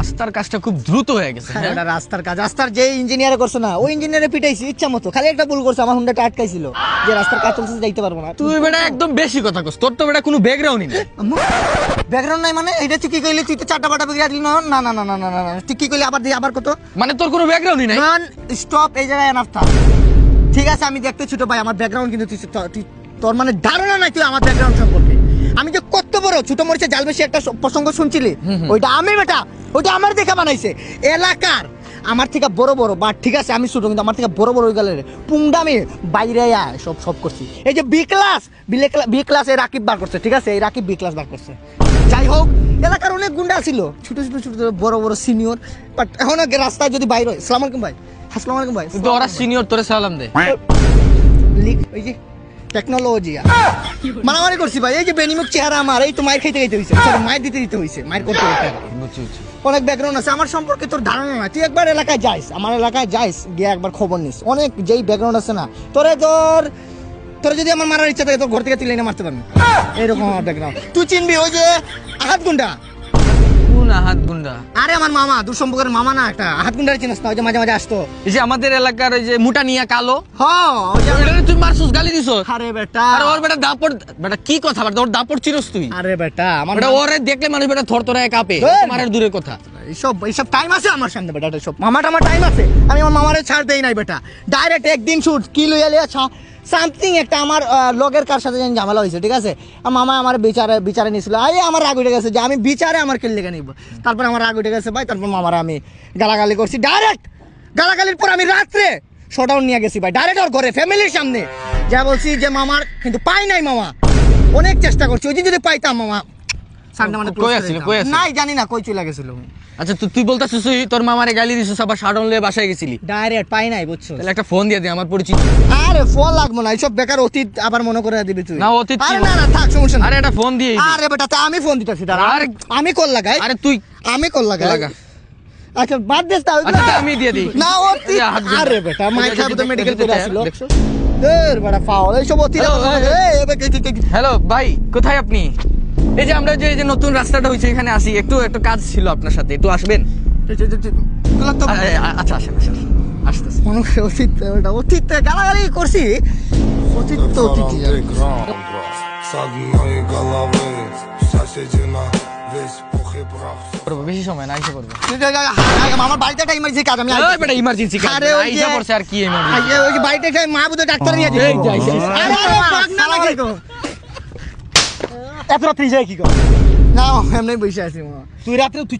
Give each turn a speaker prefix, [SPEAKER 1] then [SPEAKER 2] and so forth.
[SPEAKER 1] রাস্তার কাজটা খুব দ্রুত হয়ে গেছে।
[SPEAKER 2] এটা রাস্তার কাজ, রাস্তার যে ইঞ্জিনিয়ার করছে না ওই ইঞ্জিনিয়ারে পিটাইছি ইচ্ছা মতো, খালি একটা ভুল করছে, আমার হুন্ডাটা আটকাইছিল যে রাস্তার কাজ চলছে যাইতে পারবো না।
[SPEAKER 1] তুই বেটা একদম বেশি কথা কস, তোর তো বেটা কোনো ব্যাকগ্রাউন্ডই নেই।
[SPEAKER 2] ব্যাকগ্রাউন্ড নাই মানে এটা তুই কি কইলি? তুই তো চারটা বাটা বিগড়া দিলি না। না না না না না না, তুই কি কইলি? আবার দি, আবার কত?
[SPEAKER 1] মানে তোর কোনো ব্যাকগ্রাউন্ডই নাই।
[SPEAKER 2] স্টপ, এই জায়গায় এনাফ থাক। ঠিক আছে আমি দেখতে ছোট ভাই, আমার ব্যাকগ্রাউন্ড কিন্তু তুই তোর মানে ধারণা নাই তুই আমার ব্যাকগ্রাউন্ড সম্পর্কে। আমি যে কত বড় ছোট মরিচে জাল বেশি একটা প্রসঙ্গ শুনছিলি, ওইটা আমি বেটা, ওইটা আমার দেখা বানাইছে এলাকার আমার থেকে বড় বড় বাট। ঠিক আছে আমি ছোট কিন্তু আমার থেকে বড় বড় গেলে পুংডামি বাইরে সব করছি। এই যে বি ক্লাস এই রাকিব বার করছে, ঠিক আছে এই রাকিব বি ক্লাস বার করছে। যাই হোক এলাকার অনেক গুন্ডা ছিল, ছোট ছোট ছোট বড় বড় সিনিয়র, বাট এখন রাস্তায় যদি বাইরে হয়, আসসালামু আলাইকুম ভাই, আসসালামু আলাইকুম ভাই,
[SPEAKER 1] তো ওরা সিনিয়র তোরে সালাম দে।
[SPEAKER 2] ওই যে টেকনোলজি মারামারি করছি ভাই। এই যে বেনিমুখ চেহারা আমার, এই তো মায়ের খাইতে খাইতে হয়েছে, মায়ের দিতে হয়েছে, মায়ের করতে অনেক ব্যাকগ্রাউন্ড আছে আমার সম্পর্কে তোর ধারণা না। তুই একবার এলাকায় যাইস, আমার এলাকায় যাইস, গিয়ে একবার খবর নিস, অনেক যেই ব্যাকগ্রাউন্ড আছে না তোর যদি আমার মারার ইচ্ছা থাকে তোর ঘর থেকে তুলে এনে মারতে পারবি, এরকম আমার ব্যাকগ্রাউন্ড। তুই চিনবি ওই যে আহাত গুন্ডা?
[SPEAKER 1] হাত গুন্ডা?
[SPEAKER 2] আরে আমার মামা, দূর সম্পর্কের মামা না একটা, হাত গুন্ডার চিনিস না? ওই যে মাঝে মাঝে আসতো,
[SPEAKER 1] এই যে আমাদের এলাকার ওই যে মুটা নিয়া কালো।
[SPEAKER 2] হ্যাঁ
[SPEAKER 1] তুই মারছুস, গালি দিছস?
[SPEAKER 2] আরে বেটা,
[SPEAKER 1] আরে ওর বেটা দাপড়, বেটা কি কথা বেটা, ওর দাপড় চিনস তুই?
[SPEAKER 2] আরে বেটা আমার
[SPEAKER 1] বেটা ওরে দেখলে মানুষ বেটা থরথরায় কাঁপে, মারের দূরের কথা।
[SPEAKER 2] এইসব টাইম আছে আমার সামনে বেটা, সব মামাটা আমার টাইম আছে, আমি আমার মামারে ছাড় দেই নাই বেটা। ডাইরেক্ট একদিন শুট কি লইয়া লিয়া সামথিং একটা আমার লগের কার সাথে যেন ঝামেলা হয়েছে, ঠিক আছে মামা আমার বিচারে নিয়েছিল। আমার রাগ উঠে গেছে যে আমি বিচারে আমার কেন লেগে নিব, তারপর আমার রাগ উঠে গেছে ভাই, তারপর মামারা আমি গালাগালি করছি। ডাইরেক্ট গালাগালির পর আমি রাত্রে শোডাউন নিয়ে গেছি ভাই, ডাইরেক্ট ওর ঘরে ফ্যামিলির সামনে যা বলছি যে মামার কিন্তু পাই নাই, মামা অনেক চেষ্টা করছি, ওই যদি পাইতাম মামা নাই জানি না কই চলে গেছিল।
[SPEAKER 1] আচ্ছা তুই বলতাছিস তোর মামারে গালি দিছিস, আবার শাডন লয়ে বাসায় গেছিলি?
[SPEAKER 2] ডাইরেক্ট পাই নাই বুঝছো?
[SPEAKER 1] তাহলে একটা ফোন দিয়ে দে আমার পরিচিত।
[SPEAKER 2] আরে ফোন লাগবো না, এইসব বেকার অতীত আবার মনে করে দিবি তুই।
[SPEAKER 1] না অতীত
[SPEAKER 2] আরে না না থাক, সমস্যা না।
[SPEAKER 1] আরে একটা ফোন দিয়ে।
[SPEAKER 2] আরে বেটা তা আমি ফোন দিতেছি, দাঁড়া আমি কল লাগাই।
[SPEAKER 1] আরে তুই
[SPEAKER 2] আমি কল লাগাই। আচ্ছা বাদ দে তাও,
[SPEAKER 1] আচ্ছা আমি দিয়ে দিই
[SPEAKER 2] না অতীত। আরে বেটা মাই খাবো তো মেডিকেল করে আসলো এর বড় ফাউল, এইসব অতীত।
[SPEAKER 1] হ্যালো ভাই, কোথায় আপনি? এই যে আমরা যে নতুন রাস্তাটা হইছে এখানে আসি, একটু কাজ ছিল আপনার সাথে, একটু আসবেন? আচ্ছা আসেন আসেন, আসতেছি। অতীত গালাগালি করছি, অতীত তো অতীত। বেশি সময় না, আইসা করবো আমার বাড়িতে একটা ইমার্জেন্সি কাজ, আমি ইমার্জেন্সি কাজ আইসা করছে। আর কি ইমার্জেন্সি? ওই যে বাড়িতে একটা মা বুঝে ডাক্তার নিয়ে যাই, এত রাত্রি যায় কি কর? না এমনি বসে আছি। তুই রাত্রে তুই